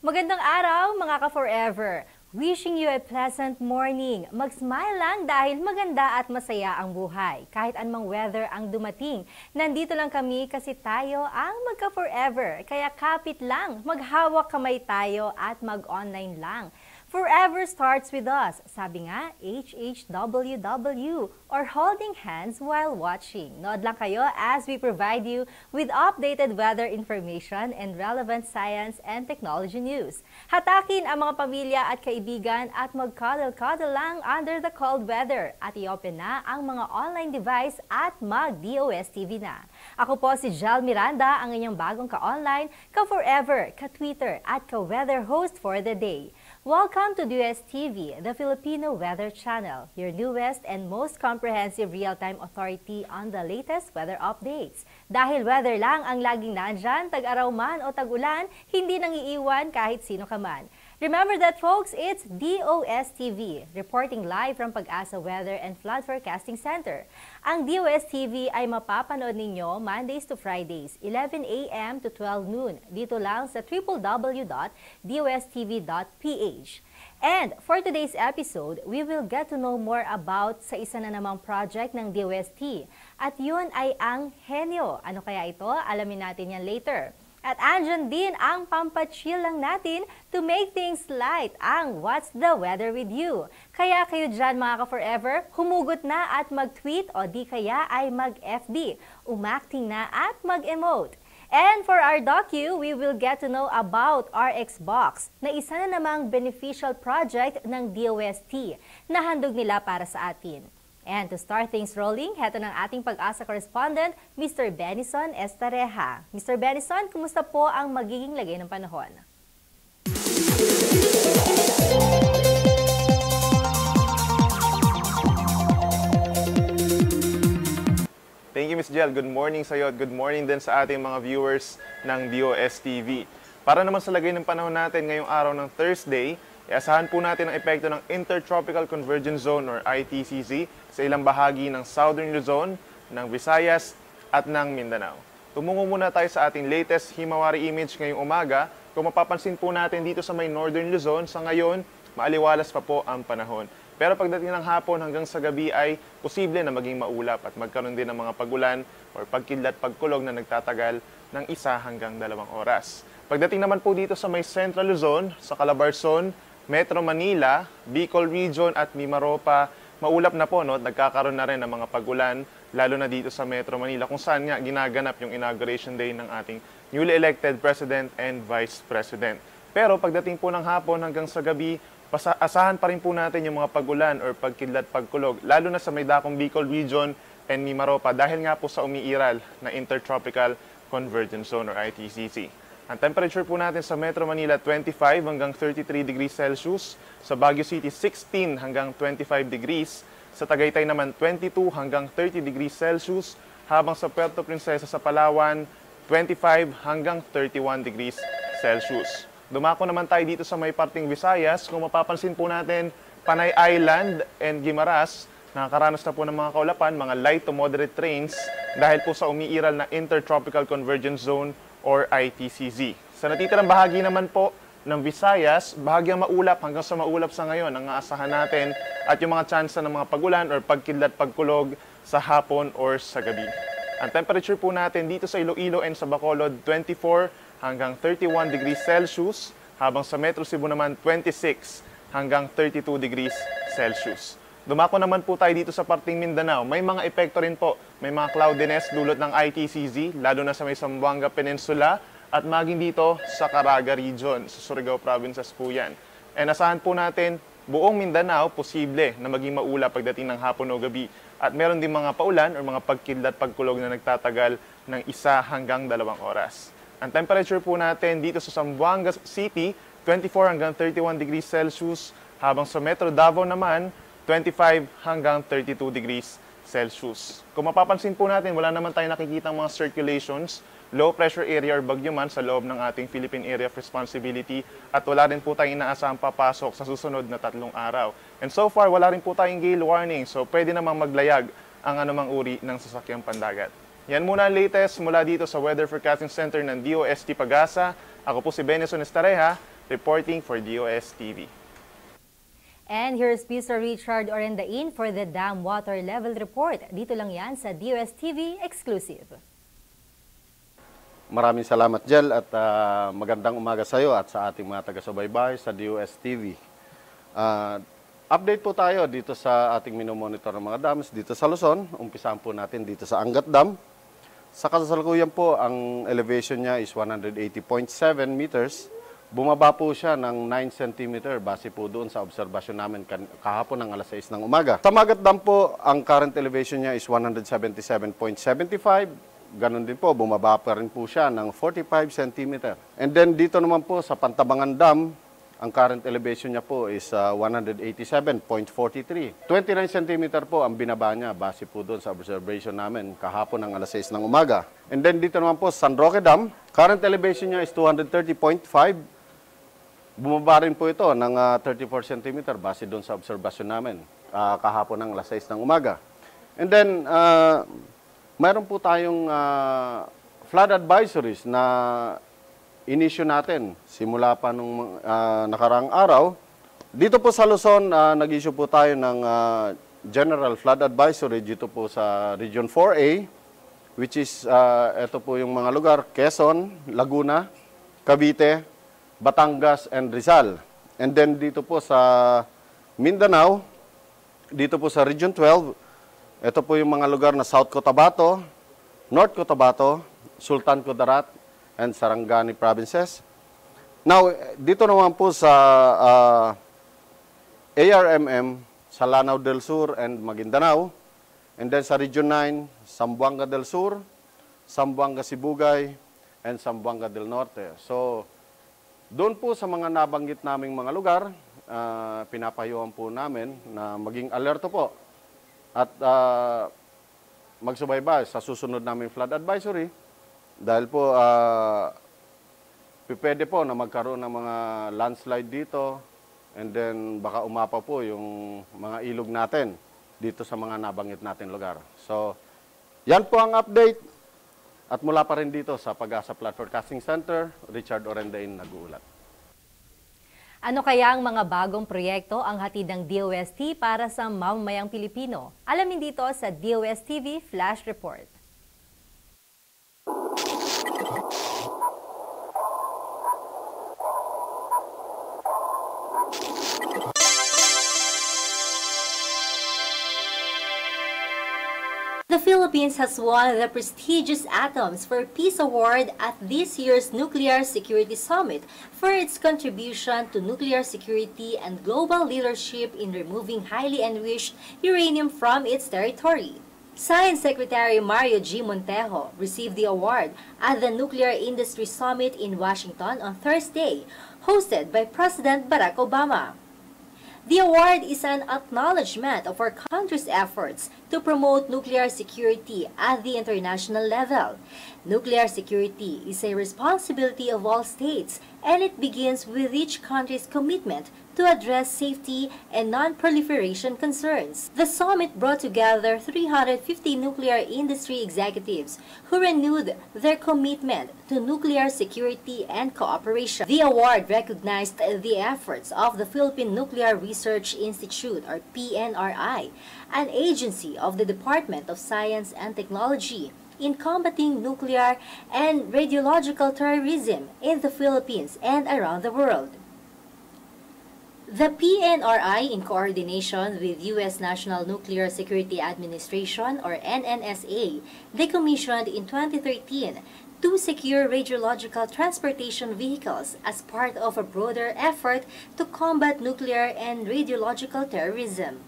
Magandang araw mga ka-forever! Wishing you a pleasant morning. Mag-smile lang dahil maganda at masaya ang buhay. Kahit anumang weather ang dumating, nandito lang kami kasi tayo ang magka-forever. Kaya kapit lang, maghawak kamay tayo at mag-online lang. Forever starts with us. Sabi nga, HHWW or holding hands while watching. Nood lang kayo as we provide you with updated weather information and relevant science and technology news. Hatakin ang mga pamilya at kaibigan at mag-cuddle-cuddle lang under the cold weather at i-open na ang mga online device at mag-DOS TV na. Ako po si Jel Miranda, ang inyong bagong ka-online, ka-forever, ka-Twitter at ka-weather host for the day. Welcome to DOS TV, the Filipino Weather Channel, your newest and most comprehensive real-time authority on the latest weather updates. Dahil weather lang ang laging nandyan, tag-araw man o tag-ulan, hindi nang iiwan kahit sino ka man. Remember that folks, it's DOS TV, reporting live from Pag-asa Weather and Flood Forecasting Center. Ang DOS TV ay mapapanood ninyo Mondays to Fridays, 11 a.m. to 12 noon, dito lang sa www.dostv.ph. And for today's episode, we will get to know more about sa isa na namang project ng DOST. At yun ay ang Henyo. Ano kaya ito? Alamin natin yan later. At andyan din ang pampachill lang natin to make things light, ang What's the Weather with You. Kaya kayo dyan mga ka-forever, humugot na at mag-tweet o di kaya ay mag-FB, umacting na at mag-emote. And for our docu, we will get to know about RxBox na isa na namang beneficial project ng DOST na handog nila para sa atin. And to start things rolling, heto ng ating Pag-asa correspondent, Mr. Benison Estareja. Mr. Benison, kumusta po ang magiging lagay ng panahon? Thank you, Ms. Jel. Good morning sa iyo at good morning din sa ating mga viewers ng DOS TV. Para naman sa lagay ng panahon natin ngayong araw ng Thursday, iasahan po natin ang epekto ng Intertropical Convergence Zone or ITCZ sa ilang bahagi ng Southern Luzon, ng Visayas at ng Mindanao. Tumungo muna tayo sa ating latest Himawari image ngayong umaga. Kung mapapansin po natin dito sa may Northern Luzon, sa ngayon, maaliwalas pa po ang panahon. Pero pagdating ng hapon hanggang sa gabi ay posible na maging maulap at magkaroon din ng mga pagulan o pagkidlat pagkulog na nagtatagal ng 1 hanggang 2 oras. Pagdating naman po dito sa may Central Luzon, sa Calabarzon, Metro Manila, Bicol Region at Mimaropa, maulap na po, no? Nagkakaroon na rin ng mga pagulan, lalo na dito sa Metro Manila, kung saan nga ginaganap yung inauguration day ng ating newly elected President and Vice President. Pero pagdating po ng hapon hanggang sa gabi, asahan pa rin po natin yung mga pagulan or pagkidlat pagkulog, lalo na sa may dakong Bicol Region and Mimaropa, dahil nga po sa umiiral na Intertropical Convergence Zone or ITCZ. Ang temperature po natin sa Metro Manila, 25 hanggang 33 degrees Celsius. Sa Baguio City, 16 hanggang 25 degrees. Sa Tagaytay naman, 22 hanggang 30 degrees Celsius. Habang sa Puerto Princesa sa Palawan, 25 hanggang 31 degrees Celsius. Dumako naman tayo dito sa may parting Visayas. Kung mapapansin po natin, Panay Island and Guimaras, nakakaranas na po ng mga kaulapan, mga light to moderate rains dahil po sa umiiral na Intertropical Convergence Zone or ITCZ. Sa natitirang bahagi naman po ng Visayas, bahagyang maulap hanggang sa maulap sa ngayon ang aasahan natin at yung mga tsansa ng mga pagulan or pagkidlat pagkulog sa hapon or sa gabi. Ang temperature po natin dito sa Iloilo and sa Bacolod, 24 hanggang 31 degrees Celsius, habang sa Metro Cebu naman 26 hanggang 32 degrees Celsius. Dumako naman po tayo dito sa parting Mindanao. May mga epekto rin po. May mga cloudiness dulot ng ITCZ, lalo na sa may Zamboanga Peninsula at maging dito sa Caraga Region, sa Surigao Provinces po yan. And asahan po natin, buong Mindanao, posible na maging maula pagdating ng hapon o gabi. At meron din mga paulan o mga pagkidlat pagkulog na nagtatagal ng 1 hanggang 2 oras. Ang temperature po natin dito sa Zamboanga City, 24 hanggang 31 degrees Celsius, habang sa Metro Davao naman, 25 hanggang 32 degrees Celsius. Kung mapapansin po natin, wala naman tayong nakikitang mga circulations, low pressure area or bagyo man sa loob ng ating Philippine Area of Responsibility at wala rin po tayong inaasahang papasok sa susunod na 3 araw. And so far, wala rin po tayong gale warning, so pwede namang maglayag ang anumang uri ng sasakyang pandagat. Yan muna ang latest mula dito sa Weather Forecasting Center ng DOST Pag-asa. Ako po si Benison Estareja. reporting for DOS TV. And here's Mr. Richard Orendain for the Dam Water Level Report. Dito lang yan sa DOS TV Exclusive. Maraming salamat, Jel, at magandang umaga sa iyo at sa ating mga taga-subaybay sa DOS TV. Update po tayo dito sa ating minomonitor ng mga dams dito sa Luzon. Umpisahan po natin dito sa Angat Dam. Sa kasalukuyan po, ang elevation niya is 180.7 meters. Bumaba po siya ng 9 cm base po doon sa obserbasyon namin kahapon ng alas 6 ng umaga. Sa Magat Dam po, ang current elevation niya is 177.75. Ganon din po, bumaba pa rin po siya ng 45 cm. And then dito naman po sa Pantabangan Dam, ang current elevation niya po is 187.43. 29 cm po ang binaba niya base po doon sa observation namin kahapon ng alas 6 ng umaga. And then dito naman po sa San Roque Dam, current elevation niya is 230.5. Bumaba rin po ito ng 34 cm base doon sa obserbasyon namin kahapon ng alas 6 ng umaga. And then, mayroon po tayong flood advisories na inisyu natin simula pa nung nakaraang araw. Dito po sa Luzon, nag-issue po tayo ng General Flood Advisory dito po sa Region 4A, which is, ito po yung mga lugar, Quezon, Laguna, Cavite, Batangas, and Rizal. And then dito po sa Mindanao, dito po sa Region 12, ito po yung mga lugar na South Cotabato, North Cotabato, Sultan Kudarat, and Sarangani provinces. Now, dito naman po sa ARMM, sa Lanao del Sur and Maguindanao, and then sa Region 9, Zamboanga del Sur, Zamboanga Sibugay, and Zamboanga del Norte. So, doon po sa mga nabanggit naming mga lugar, pinapayuhan po namin na maging alerto po at magsubaybay sa susunod naming flood advisory dahil po pwede po na magkaroon ng mga landslide dito and then baka umapa po yung mga ilog natin dito sa mga nabanggit natin lugar. So, yan po ang update. At mula pa rin dito sa Pag-asa Flood Forecasting Center, Richard Orendain nag-uulat. Ano kaya ang mga bagong proyekto ang hatid ng DOST para sa mamamayang Pilipino? Alamin dito sa DOS TV Flash Report. The Philippines has won the prestigious Atoms for Peace Award at this year's Nuclear Security Summit for its contribution to nuclear security and global leadership in removing highly enriched uranium from its territory. Science Secretary Mario G. Montejo received the award at the Nuclear Industry Summit in Washington on Thursday, hosted by President Barack Obama. The award is an acknowledgement of our country's efforts to promote nuclear security at the international level. Nuclear security is a responsibility of all states, and it begins with each country's commitment to address safety and non-proliferation concerns. The summit brought together 350 nuclear industry executives who renewed their commitment to nuclear security and cooperation. The award recognized the efforts of the Philippine Nuclear Research Institute, or PNRI, an agency of the Department of Science and Technology, in combating nuclear and radiological terrorism in the Philippines and around the world. The PNRI, in coordination with U.S. National Nuclear Security Administration, or NNSA, decommissioned in 2013 two secure radiological transportation vehicles as part of a broader effort to combat nuclear and radiological terrorism.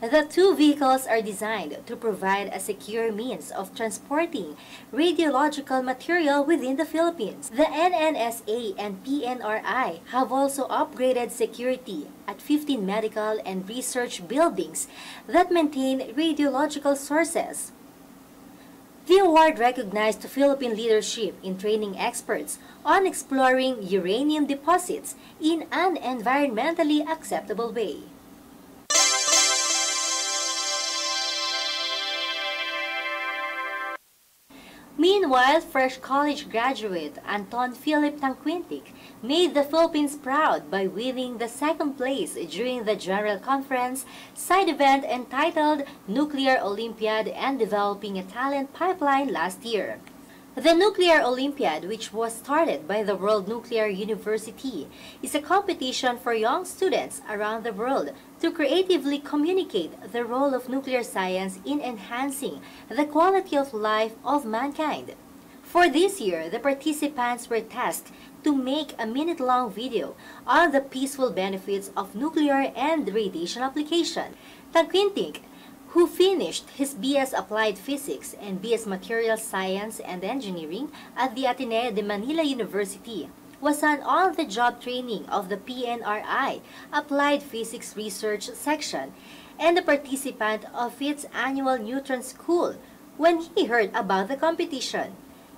The two vehicles are designed to provide a secure means of transporting radiological material within the Philippines. The NNSA and PNRI have also upgraded security at 15 medical and research buildings that maintain radiological sources. The award recognized Philippine leadership in training experts on exploring uranium deposits in an environmentally acceptable way. Meanwhile, fresh college graduate Anton Philip Tangquintic made the Philippines proud by winning the second place during the General Conference side event entitled Nuclear Olympiad and Developing a Talent Pipeline last year. The Nuclear Olympiad, which was started by the World Nuclear University, is a competition for young students around the world to creatively communicate the role of nuclear science in enhancing the quality of life of mankind. For this year, the participants were tasked to make a minute-long video on the peaceful benefits of nuclear and radiation application. Tagquintic, who finished his BS Applied Physics and BS Material Science and Engineering at the Ateneo de Manila University, was on on-the-job training of the PNRI Applied Physics Research Section and a participant of its annual Neutron School when he heard about the competition.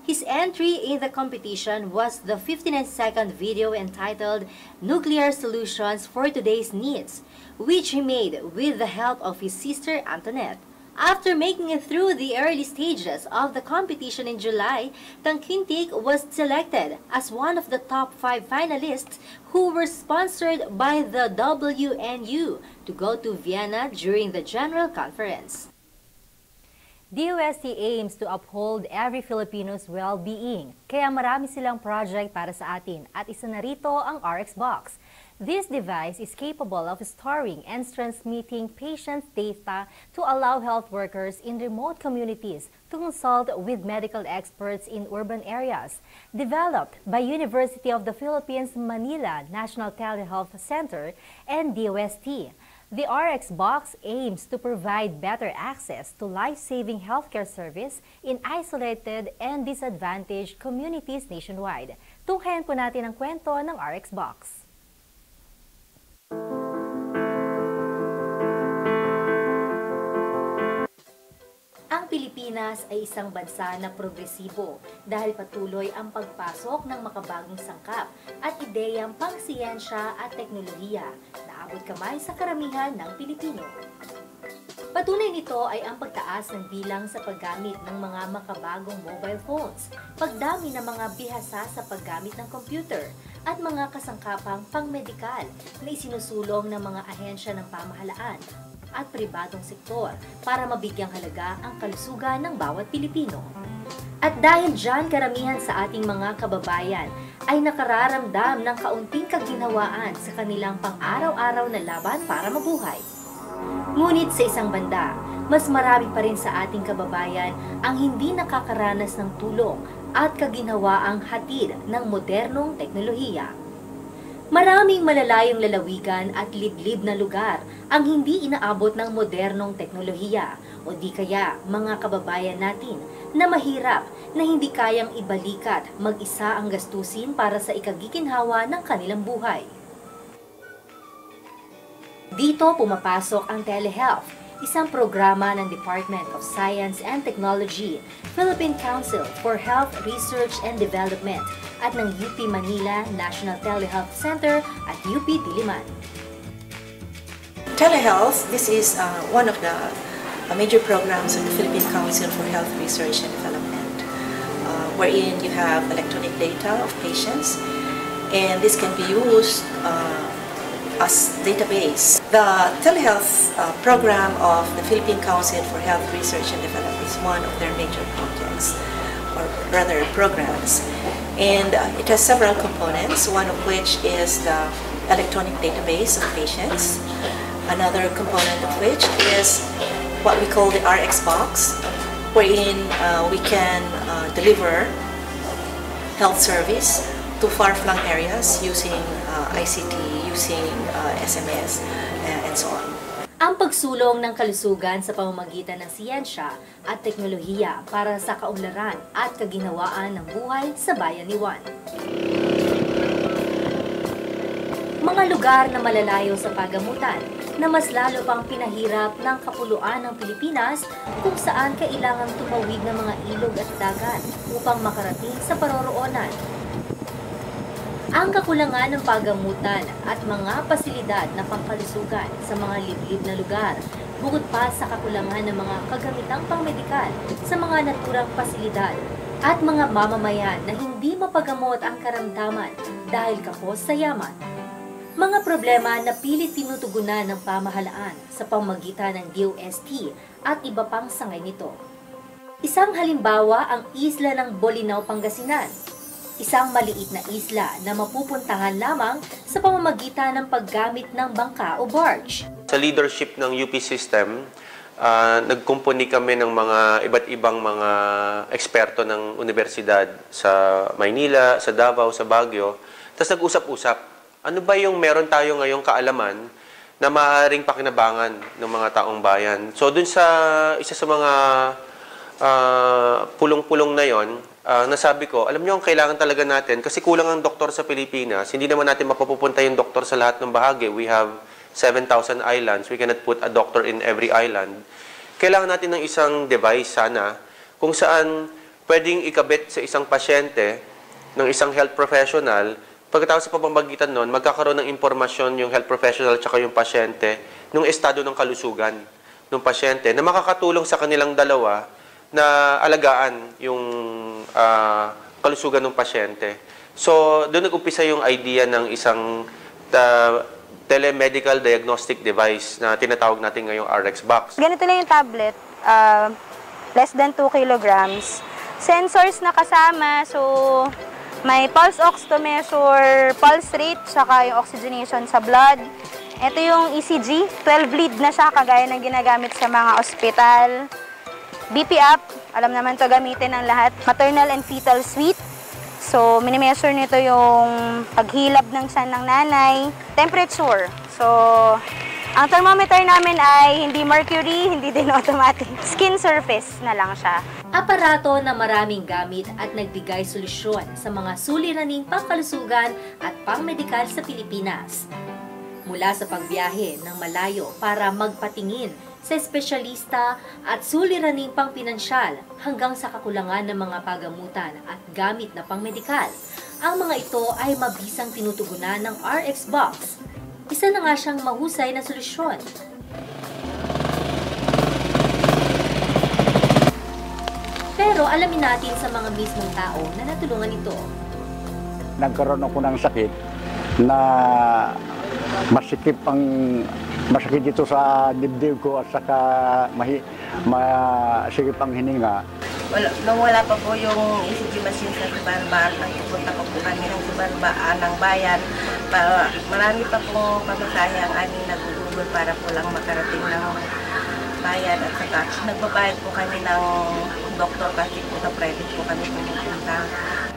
His entry in the competition was the 59-second video entitled Nuclear Solutions for Today's Needs, which he made with the help of his sister Antoinette. After making it through the early stages of the competition in July, Tagquintic was selected as one of the top 5 finalists who were sponsored by the WNU to go to Vienna during the General Conference. DOST aims to uphold every Filipino's well-being, kaya marami silang project para sa atin at isa na rito ang RX Box. This device is capable of storing and transmitting patients' data to allow health workers in remote communities to consult with medical experts in urban areas. Developed by University of the Philippines Manila National Telehealth Center and DOST. The RX Box aims to provide better access to life-saving healthcare service in isolated and disadvantaged communities nationwide. Tunghayan po natin ang kwento ng RX Box. Ang Pilipinas ay isang bansa na progresibo dahil patuloy ang pagpasok ng makabagong sangkap at ideyang pangsiyensya at teknolohiya na abot kamay sa karamihan ng Pilipino. Patunay nito ay ang pagtaas ng bilang sa paggamit ng mga makabagong mobile phones, pagdami ng mga bihasa sa paggamit ng computer, at mga kasangkapang pangmedikal na isinusulong ng mga ahensya ng pamahalaan at pribadong sektor para mabigyang halaga ang kalusugan ng bawat Pilipino. At dahil dyan karamihan sa ating mga kababayan ay nakararamdam ng kaunting kaginhawaan sa kanilang pang-araw-araw na laban para mabuhay. Ngunit sa isang banda, mas marami pa rin sa ating kababayan ang hindi nakakaranas ng tulong at kaginhawaang hatid ng modernong teknolohiya. Maraming malalayong lalawigan at liblib na lugar ang hindi inaabot ng modernong teknolohiya o di kaya mga kababayan natin na mahirap na hindi kayang ibalikat mag-isa ang gastusin para sa ikagiginhawa ng kanilang buhay. Dito pumapasok ang telehealth, isang programa ng Department of Science and Technology, Philippine Council for Health Research and Development, at ng UP Manila National Telehealth Center at UP Diliman. Telehealth, this is one of the major programs of the Philippine Council for Health Research and Development, wherein you have electronic data of patients, and this can be used as database. The telehealth program of the Philippine Council for Health Research and Development is one of their major projects, or rather programs. And it has several components, one of which is the electronic database of patients. Another component of which is what we call the RX box, wherein we can deliver health service to far-flung areas using ICT, using SMS, and so on. Ang pagsulong ng kalusugan sa pamamagitan ng siyensya at teknolohiya para sa kaunlaran at kaginhawaan ng buhay sa bayaniwan. Mga lugar na malalayo sa pagamutan na mas lalo pang pinahirap ng kapuluan ng Pilipinas kung saan kailangang tumawid ng mga ilog at dagat upang makarating sa paroroonan. Ang kakulangan ng pagamutan at mga pasilidad na pangkalusugan sa mga liblib na lugar, bukod pa sa kakulangan ng mga kagamitang pangmedikal sa mga naturang pasilidad, at mga mamamayan na hindi mapagamot ang karamdaman dahil kapos sa yaman. Mga problema na pilit tinutugunan ng pamahalaan sa pamamagitan ng DOST at iba pang sangay nito. Isang halimbawa ang isla ng Bolinao, Pangasinan. Isang maliit na isla na mapupuntahan lamang sa pamamagitan ng paggamit ng bangka o barge. Sa leadership ng UP system, nagkumpuni kami ng mga iba't ibang mga eksperto ng universidad sa Maynila, sa Davao, sa Baguio. Tapos nag-usap-usap. Ano ba yung meron tayo ngayong kaalaman na maaaring pakinabangan ng mga taong bayan? So dun sa isa sa mga pulong-pulong na yon, nasabi ko, alam niyo ang kailangan talaga natin, kasi kulang ang doktor sa Pilipinas, hindi naman natin mapapupunta yung doktor sa lahat ng bahagi. We have 7,000 islands. We cannot put a doctor in every island. Kailangan natin ng isang device sana kung saan pwedeng ikabit sa isang pasyente ng isang health professional. Pagkatapos sa pamamagitan nun, magkakaroon ng impormasyon yung health professional at yung pasyente nung estado ng kalusugan ng pasyente na makakatulong sa kanilang dalawa na alagaan yung kalusugan ng pasyente. So, doon nag-umpisa yung idea ng isang telemedical diagnostic device na tinatawag natin ngayong RX box. Ganito lang yung tablet, less than 2 kilograms. Sensors na kasama, so may pulse ox to measure pulse rate, saka yung oxygenation sa blood. Ito yung ECG, 12 lead na siya, kagaya ng ginagamit sa mga ospital. BP up, alam naman to gamitin ng lahat. Maternal and fetal suite. So, minimeasure nito yung paghilab ng tiyan ng nanay. Temperature. So, ang thermometer namin ay hindi mercury, hindi din automatic. Skin surface na lang siya. Aparato na maraming gamit at nagbigay solusyon sa mga suliraning pangkalusugan at pangmedikal sa Pilipinas. Mula sa pagbiyahe ng malayo para magpatingin sa espesyalista at suliraning pangpinansyal hanggang sa kakulangan ng mga pagamutan at gamit na pangmedikal. Ang mga ito ay mabisang tinutugunan ng RX Box. Isa na nga siyang mahusay na solusyon. Pero alamin natin sa mga mismong tao na natulungan ito. Nagkaroon ako ng sakit na masakit dito sa dibdib ko at saka masikip ang hininga. Nung wala pa po yung ECG machine sa Subarba, nagpupunta po kami ng Subarba ng bayan. Marami pa po pamasahe ang aming nagugugol para po lang makarating ng bayan. At saka nagbabayad po kami ng doktor kasi po sa private po kami pumupunta.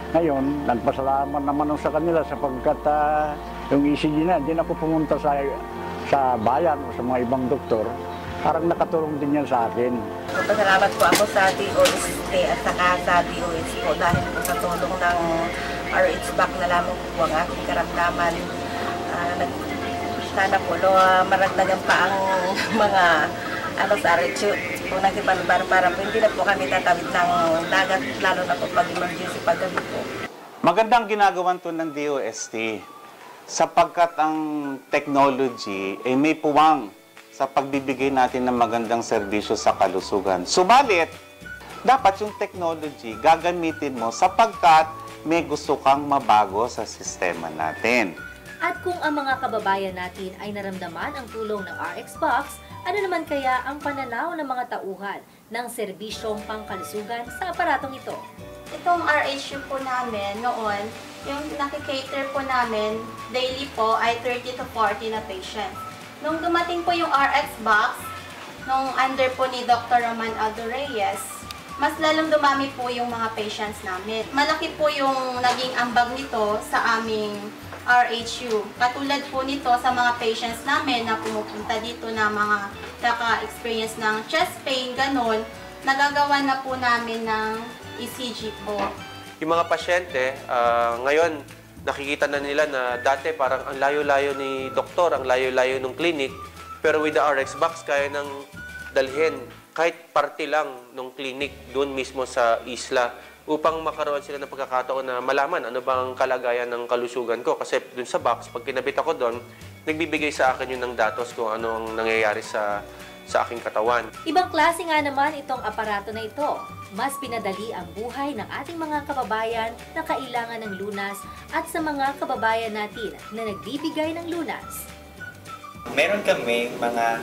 Ngayon, nagpasalamat naman sa kanila sapagkat yung ECG na, hindi na ako pumunta sa bayan o sa mga ibang doktor. Parang nakatulong din yan sa akin. Pasalamat po ako sa DOST at saka sa DOS po dahil po sa tulong ng RH Back na lamang po ang aking karamdaman. Sana po maragdagan pa ang mga sa RH po nagsipalubar para po hindi na po kami tatawid ng dagat lalo na po pag emergency paggabi po. Magandang ginagawan to ng DOST sapagkat ang technology ay may puwang sa pagbibigay natin ng magandang serbisyo sa kalusugan. Subalit, dapat yung technology gagamitin mo sapagkat may gusto kang mabago sa sistema natin. At kung ang mga kababayan natin ay naramdaman ang tulong ng RX Box, ano naman kaya ang pananaw ng mga tauhan ng serbisyong pangkalusugan sa aparatong ito? Itong RHU po namin noon, yung nakikater po namin daily po ay 30 to 40 na patients. Nung dumating po yung RX Box, nung under po ni Dr. Roman Aldo Reyes, mas lalong dumami po yung mga patients namin. Malaki po yung naging ambag nito sa aming RHU. Katulad po nito sa mga patients namin na pumupunta dito na mga naka-experience ng chest pain, ganun, nagagawa na po namin ng ECG po. Yung mga pasyente, ngayon, nakikita na nila na dati parang ang layo-layo ni doktor, ang layo-layo ng clinic, pero with the RX Box, kaya nang dalhin kahit parte lang ng clinic doon mismo sa isla upang makaroon sila ng pagkakataon na malaman ano bang kalagayan ng kalusugan ko. Kasi doon sa box, pag kinabit ako doon, nagbibigay sa akin yun ng datos kung ano ang nangyayari sa sa aking katawan. Ibang klase nga naman itong aparato na ito. Mas pinadali ang buhay ng ating mga kababayan na kailangan ng lunas at sa mga kababayan natin na nagbibigay ng lunas. Meron kami mga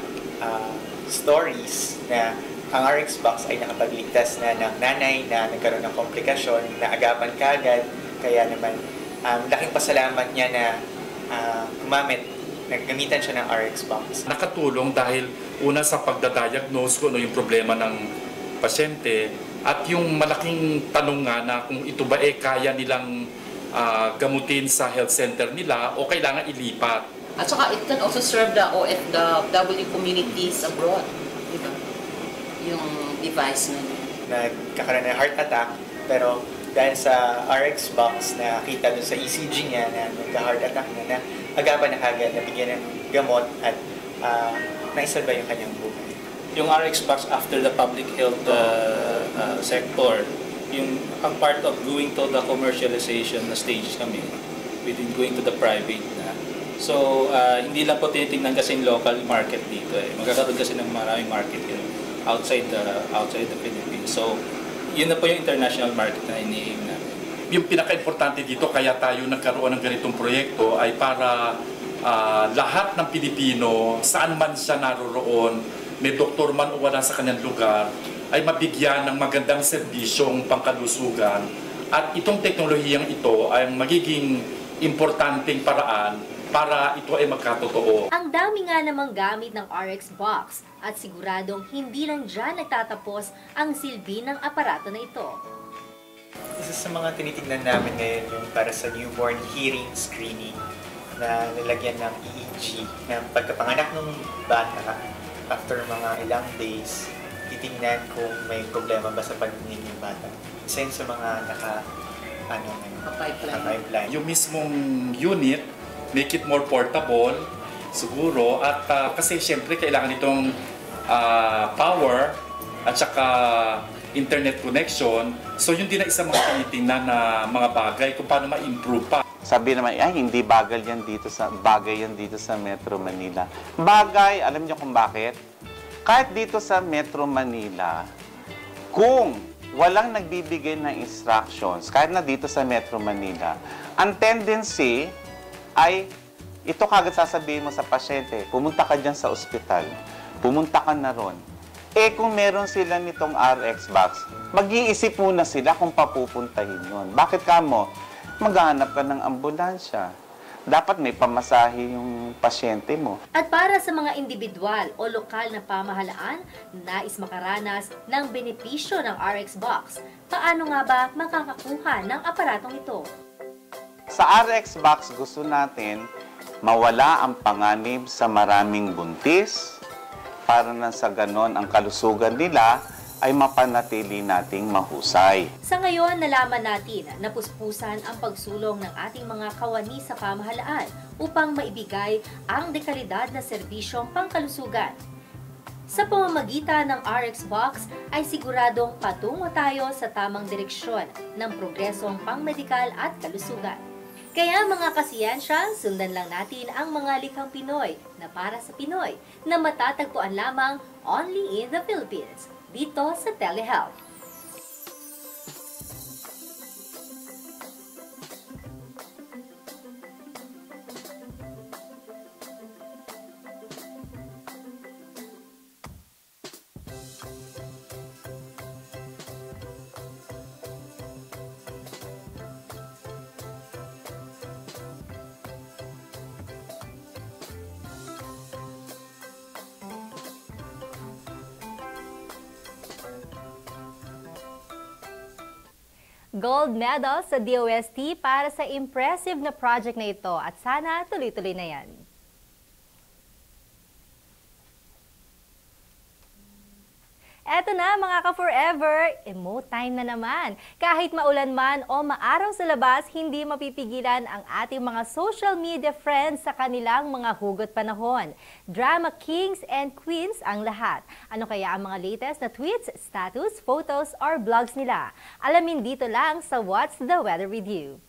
stories na ang RX Box ay nakapagligtas na ng nanay na nagkaroon ng komplikasyon, na agapan kaagad. Kaya naman, laking pasalamat niya na naggamitan siya ng RX Box. Nakatulong dahil una sa pagdadiagnose ko yung problema ng pasyente at yung malaking tanong nga na kung ito ba kaya nilang gamutin sa health center nila o kailangan ilipat. At saka it can also serve the OFW communities abroad, diba? Yung device na nagkakaroon ng heart attack, pero dahil sa RX Box na kita doon sa ECG niya na nagka-heart attack na agapan na kagad, nabigyan ng gamot at naisalba yung kanyang buhay. Yung RX Box after the public health sector, ang part of going to the commercialization na stage kami, within going to the private na. So, hindi lang po tinitingnan kasi yung local market dito Magkakaroon kasi ng maraming market yun outside the Philippines. So, yun na po yung international market na ini-aim namin. Yung pinaka-importante dito, kaya tayo nagkaroon ng ganitong proyekto ay para lahat ng Pilipino, saan man siya naroroon, may doktor man o wala sa kanyang lugar, ay mabigyan ng magandang serbisyong pangkalusugan. At itong teknolohiyang ito ay magiging importanteng paraan para ito ay magkatotoo. Ang dami nga namang gamit ng RX Box at siguradong hindi lang dyan nagtatapos ang silbi ng aparato na ito. Isa sa mga tinitingnan namin ngayon yung para sa newborn hearing screening na nilagyan ng EEG na pagkapanganak ng bata, after mga ilang days, titingnan kung may problema ba sa pagdinig ng bata. Isa yun sa mga pipeline. Yung mismong unit, make it more portable, siguro, at kasi siyempre kailangan itong power at saka internet connection. So yun din na isang mga tinitingnan na mga bagay kung paano ma-improve pa. Sabi naman, hindi bagay yan dito sa Metro Manila. Bagay, alam niyo kung bakit? Kahit dito sa Metro Manila, kung walang nagbibigay ng instructions, kahit na dito sa Metro Manila, ang tendency ay ito kagad sasabihin mo sa pasyente, pumunta ka dyan sa ospital, pumunta ka na ron. Kung meron sila nitong RX Box, mag-iisip muna sila kung papupuntahin yun. Bakit ka mo? Maghanap ka ng ambulansya. Dapat may pamasahe yung pasyente mo. At para sa mga individual o lokal na pamahalaan na nais makaranas ng benepisyo ng RX Box, paano nga ba makakakuha ng aparatong ito? Sa RX Box, gusto natin mawala ang panganib sa maraming buntis para na sa ganon ang kalusugan nila ay mapanatili nating mahusay. Sa ngayon, nalaman natin na puspusan ang pagsulong ng ating mga kawani sa pamahalaan upang maibigay ang dekalidad na serbisyong pangkalusugan. Sa pamamagitan ng RX Box ay siguradong patungo tayo sa tamang direksyon ng progresong pangmedikal at kalusugan. Kaya mga kasiyensya, sundan lang natin ang mga likhang Pinoy na para sa Pinoy na matatagpuan lamang only in the Philippines, dito sa Telehealth. Gold medal sa DOST para sa impressive na project na ito at sana tuloy-tuloy na yan. Eto na mga ka-forever, emote time na naman. Kahit maulan man o maaraw sa labas, hindi mapipigilan ang ating mga social media friends sa kanilang mga hugot panahon. Drama kings and queens ang lahat. Ano kaya ang mga latest na tweets, status, photos, or vlogs nila? Alamin dito lang sa What's the Weather with You.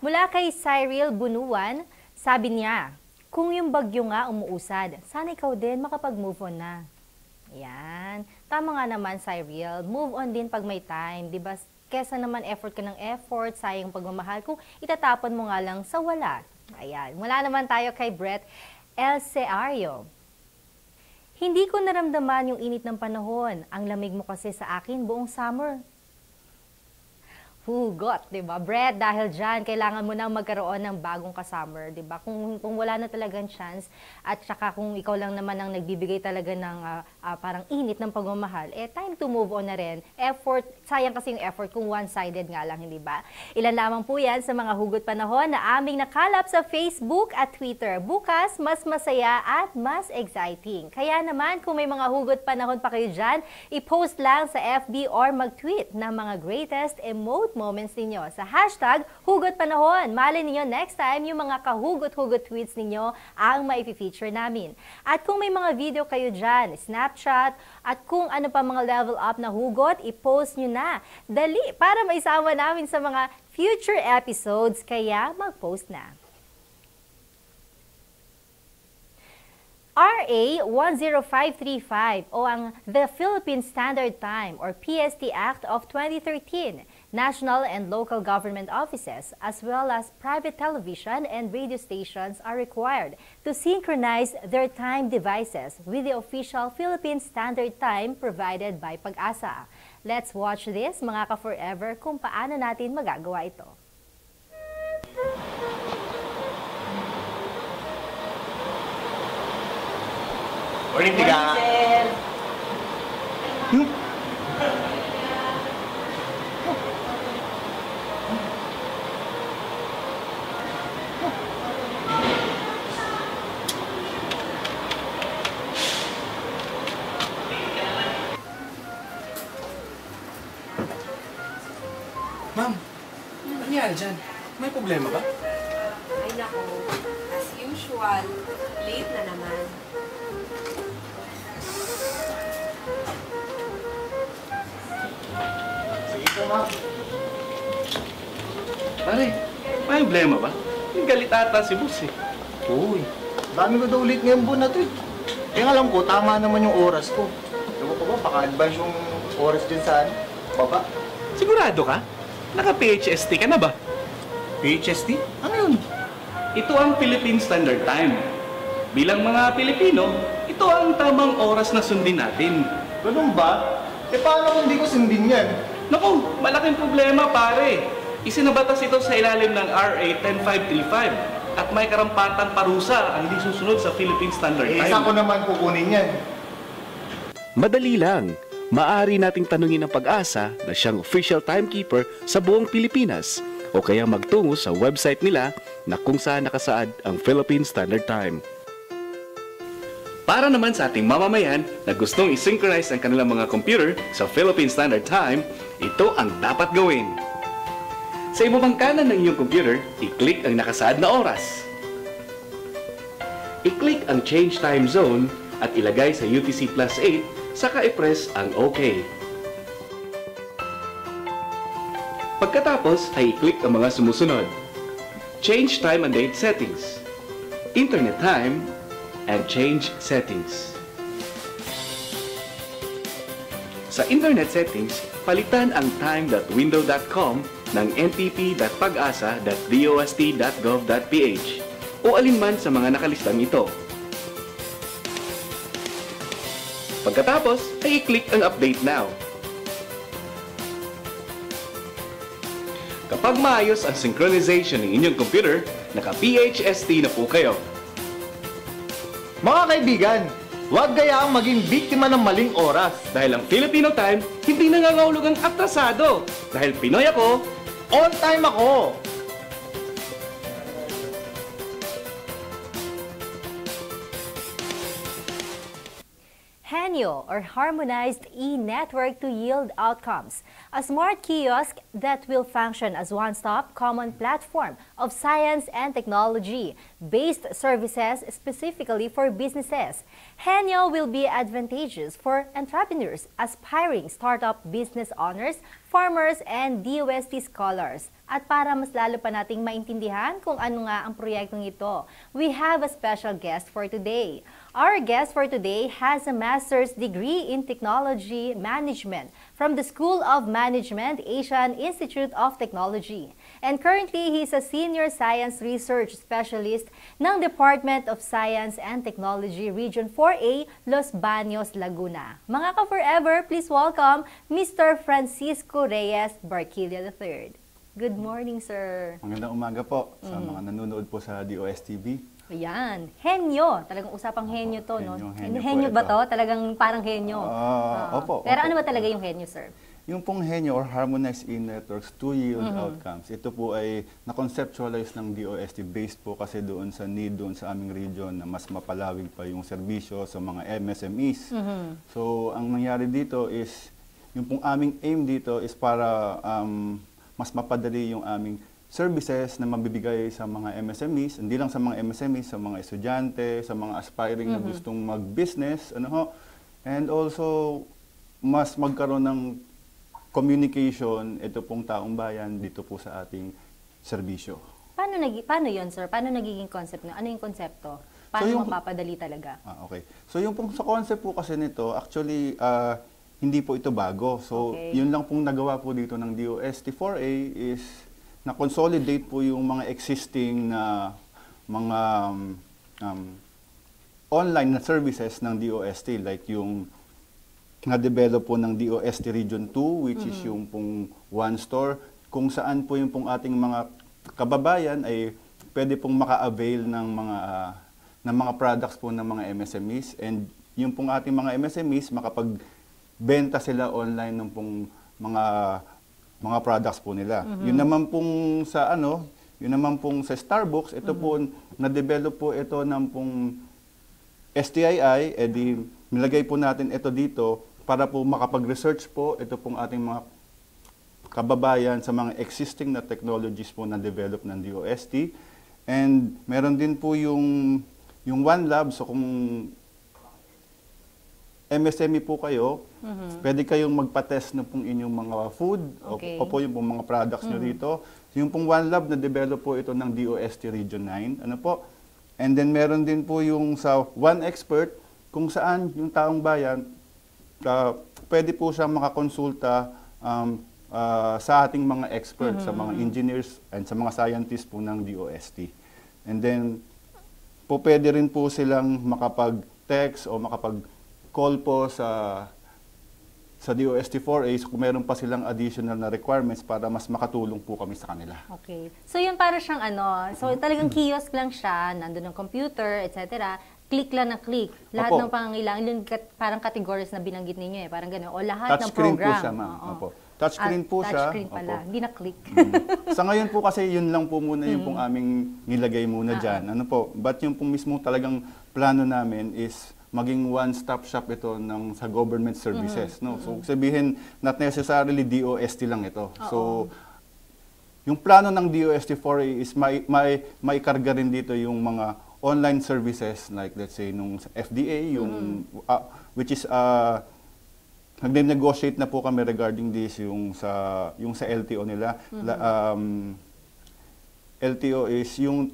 Mula Mula kay Cyril Bunuan, sabi niya, kung yung bagyo nga umuusad, sana ikaw din makapag-move on na. Yan. Tama nga naman, Cyril. Move on din pag may time, di ba? Kesa naman effort ka ng effort, sayang pagmamahal, kung itatapon mo nga lang sa wala. Ayan. Mula naman tayo kay Brett El Seario. Hindi ko naramdaman yung init ng panahon. Ang lamig mo kasi sa akin buong summer. Hugot, di ba? Brett, dahil dyan, kailangan mo na magkaroon ng bagong kasummer, di ba? Kung wala na talagang chance, at saka kung ikaw lang naman ang nagbibigay talaga ng parang init ng pagmamahal, time to move on na rin. Effort, sayang kasi yung effort kung one-sided nga lang, hindi ba? Ilan lamang po yan sa mga hugot panahon na aming nakalap sa Facebook at Twitter. Bukas, mas masaya at mas exciting. Kaya naman, kung may mga hugot panahon pa kayo dyan, i-post lang sa FB or mag-tweet ng mga greatest emote moments ninyo sa hashtag Hugot Panahon. Malay ninyo next time yung mga kahugot-hugot tweets ninyo ang maipi-feature namin. At kung may mga video kayo dyan, Snapchat, at kung ano pa mga level up na hugot, i-post nyo na. Dali, para maisama namin sa mga future episodes, kaya mag-post na. RA 10535 o ang The Philippine Standard Time or PST Act of 2013, national and local government offices as well as private television and radio stations are required to synchronize their time devices with the official Philippine Standard Time provided by Pag-asa. Let's watch this, mga ka-forever, kung paano natin magagawa ito. Morning, Tiga. Ma'am, ano nangyari dyan? May problema ba? Ay nako, as usual, late na naman. Sige po, ma'am. Pare, may problema ba? Yung galit ata si boss eh. Uy, dami ko daw ulit ngayong buwan na to eh. Kaya alam ko, tama naman yung oras ko. Ewan ko ba, baka advance yung oras din sa baba. Sigurado ka? Naka-PHST ka na ba? PHST? Ano yun? Ito ang Philippine Standard Time. Bilang mga Pilipino, ito ang tamang oras na sundin natin. Ganun ba? Eh paano kung hindi ko sundin yan? Naku, malaking problema pare. Isinabatas ito sa ilalim ng RA 10535 at may karampatang parusa ang hindi susunod sa Philippine Standard Time. Saan ko naman kukunin yan? Madali lang. Maaari nating tanungin ng Pag-asa na siyang official timekeeper sa buong Pilipinas o kaya magtungo sa website nila na kung saan nakasaad ang Philippine Standard Time. Para naman sa ating mamamayan na gustong i-synchronize ang kanilang mga computer sa Philippine Standard Time, ito ang dapat gawin. Sa ibabang kanan ng iyong computer, i-click ang nakasaad na oras. I-click ang Change Time Zone at ilagay sa UTC Plus 8, saka i-press ang OK. Pagkatapos ay i-click ang mga sumusunod. Change Time and Date Settings, Internet Time, and Change Settings. Sa Internet Settings, palitan ang time.window.com ng npp.pagasa.dost.gov.ph o alinman sa mga nakalistang ito. Pagkatapos ay i-click ang Update Now. Kapag maayos ang synchronization ng inyong computer, naka-PHST na po kayo. Mga kaibigan, huwag gayaang maging biktima ng maling oras. Dahil ang Filipino time, hindi nangangahulugang atrasado. Dahil Pinoy ako, on time ako. Henyo, or Harmonized E-Network to Yield Outcomes, a smart kiosk that will function as one-stop common platform of science and technology-based services specifically for businesses. Henyo will be advantageous for entrepreneurs, aspiring startup business owners, farmers, and DOST scholars. At para mas lalo pa nating maintindihan kung ano nga ang proyektong ito, we have a special guest for today. Our guest for today has a master's degree in technology management from the School of Management, Asian Institute of Technology. And currently, he is a senior science research specialist ng Department of Science and Technology Region 4A, Los Baños, Laguna. Mga ka-forever, please welcome Mr. Francisco Reyes Barquilla III. Good morning, sir. Magandang umaga po sa mga nanonood po sa DOSTV. Ayan, henyo. Talagang usapang henyo to, no? Henyo ba to? Talagang parang henyo. Opo. Pero ano ba talaga yung henyo, sir? Yung pong henyo or Harmonized E-Networks to Yield Outcomes, ito po ay na-conceptualize ng DOST based po kasi doon sa need doon sa aming region na mas mapalawig pa yung serbisyo sa mga MSMEs. So, ang nangyari dito is, yung pong aming aim dito is para mas mapadali yung aming services na mabibigay sa mga MSMEs, hindi lang sa mga MSMEs, sa mga estudyante, sa mga aspiring na gustong mag-business, and also mas magkaroon ng communication ito pong taong bayan dito po sa ating serbisyo. Paano yun, sir? Paano nagiging concept na? Ano yung konsepto? Paano mapapadali talaga? Okay. So yung pong sa concept po kasi nito, actually, hindi po ito bago. So, yun lang pong nagawa po dito ng DOST4A is na-consolidate po yung mga existing na mga online na services ng DOST, like yung na-develop po ng DOST Region 2, which is yung pong one store, kung saan po yung pong ating mga kababayan ay pwede pong maka-avail ng mga products po ng mga MSMEs, and yung pong ating mga MSMEs makapag-benta sila online ng pong mga products po nila. Yun naman pong sa Starbucks, ito po na-develop po ito ng pong STII, edi nilagay po natin ito dito para po makapag-research po ito pong ating mga kababayan sa mga existing na technologies po na develop ng DOST. And meron din po yung One Lab, so kung MSME po kayo, pwede kayong magpa-test na pong inyong mga food o po yung pong mga products nyo dito. Yung pong One Lab na develop po ito ng DOST Region 9. And then meron din po yung sa One Expert, kung saan yung taong bayan, pwede po siya makakonsulta sa ating mga experts, sa mga engineers and sa mga scientists po ng DOST. And then po pwede rin po silang makapag-text o makapag-call po sa DOST4A kung meron pa silang additional na requirements para mas makatulong po kami sa kanila. Okay. So yun para siyang so talagang kiosk lang siya, nandun ang computer, etc. Click lang na click. Lahat ng pangangailangan, yung parang categories na binanggit ninyo parang gano'n. O lahat ng program. Touchscreen po siya, ma'am. Touchscreen po siya. Touchscreen pala, hindi na click. Sa ngayon po kasi yun lang po muna yung pong aming nilagay muna dyan. But yung pong mismo talagang plano namin is maging one-stop shop ito sa government services. So sabihin, not necessarily DOST lang ito. So yung plano ng DOST4A is maikarga rin dito yung mga online services, like let's say nung FDA, which is nag-negotiate na po kami regarding this yung sa LTO nila. LTO is yung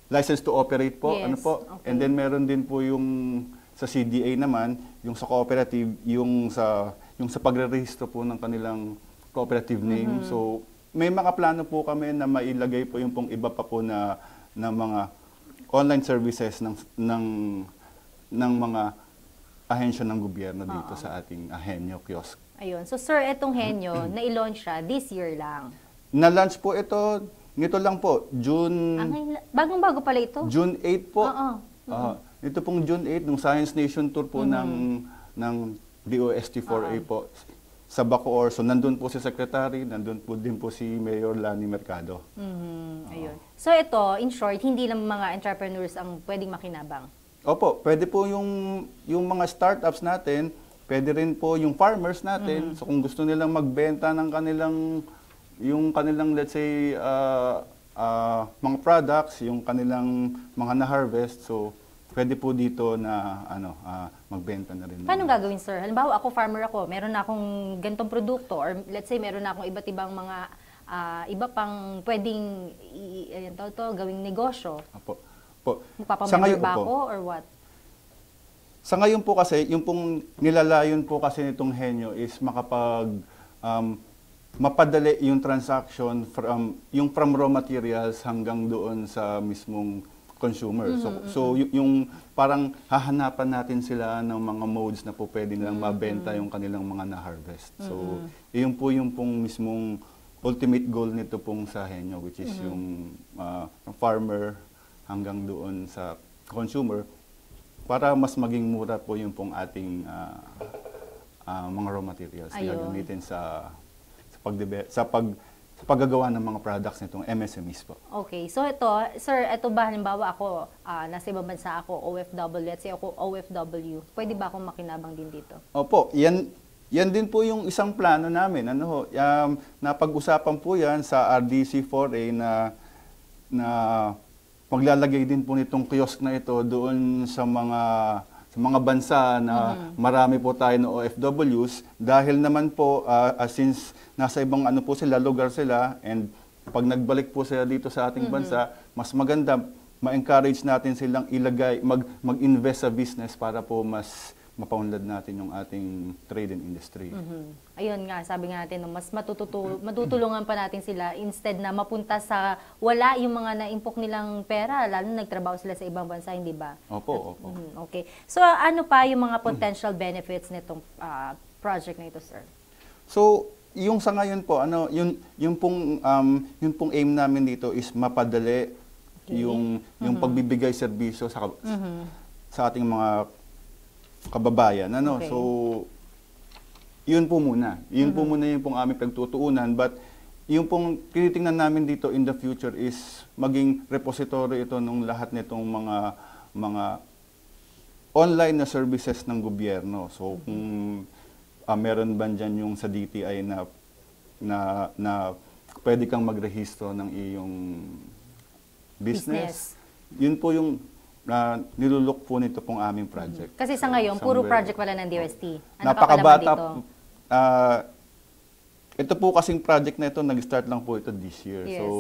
license to operate po, And then meron din po yung sa CDA naman, yung sa cooperative, yung sa pagre-register po ng kanilang cooperative name. So may mga plano po kami na mailagay po yung pong iba pa po na mga online services ng mga ahensya ng gobyerno dito sa ating Henyo kiosk. Ayun. So sir, etong Henyo, na-launch siya this year lang. Na-launch po ito, nito lang po, June... Bagong-bago pala ito? June 8 po. Ito pong June 8, nung Science Nation Tour po ng DOST4A po sa Bacoor. So nandun po si Secretary, nandun po din po si Mayor Lani Mercado. Ayun. So ito, in short, hindi lang mga entrepreneurs ang pwedeng makinabang. Opo, pwede po yung mga startups natin, pwede rin po yung farmers natin. So kung gusto nilang magbenta ng kanilang let's say mga products, yung kanilang mga na-harvest, so pwede po dito na magbenta na rin. Paano gagawin, sir? Halimbawa, ako farmer ako, meron na akong ganitong produkto, or let's say meron na akong iba't ibang mga iba pang pwedeng gawing negosyo. Opo. Magpapamember ba ako or what? Sa ngayon po kasi, yung pong nilalayon po kasi nitong Henyo is mapadali yung transaction from raw materials hanggang doon sa mismong consumer. So yung parang hahanapan natin sila ng mga modes na po pwede nilang mabenta yung kanilang mga na-harvest. So yun po yung pong mismong ultimate goal nito pong sa Henyo, which is yung farmer hanggang doon sa consumer, para mas maging mura po yung pong ating mga raw materials na gagamitin sa paggagawa ng mga products nitong MSMEs po. Okay. So sir, ito ba halimbawa ako, nasa ibang bansa ako, OFW, let's say ako OFW, pwede ba akong makinabang din dito? Opo, yan din po yung isang plano namin. Napag-usapan po yan sa RDC 4A na maglalagay din po nitong kiosk na ito doon sa mga bansa na marami po tayo na OFWs, dahil naman po since nasa ibang po sila, lugar sila, and pag nagbalik po sila dito sa ating bansa, mas maganda ma-encourage natin silang mag-invest sa business para po mas mapaunlad natin yung ating trade and industry. Ayun nga, sabi nga natin, mas matutulungan pa natin sila instead na mapunta sa wala yung mga naimpok nilang pera, lalo na nagtrabaho sila sa ibang bansa, hindi ba? Opo. Okay. So ano pa yung mga potential benefits nitong project na ito, sir? So, yung sa ngayon po, yung pong aim namin dito is mapadali yung pagbibigay serbisyo sa ating mga kababayan. Okay. So, yun po muna. Yun po muna yung pong aming pagtutuunan. But, yung pong tinitingnan namin dito in the future is maging repository ito ng lahat nitong mga online na services ng gobyerno. So, kung meron ba dyan yung sa DTI na pwede kang magrehistro ng iyong business. Yun po yung nilulok po nito pong aming project. Kasi sa ngayon, puro project wala ng DOST. Napakabata. Ito po kasing project na ito, nag-start lang po ito this year. Yes, so,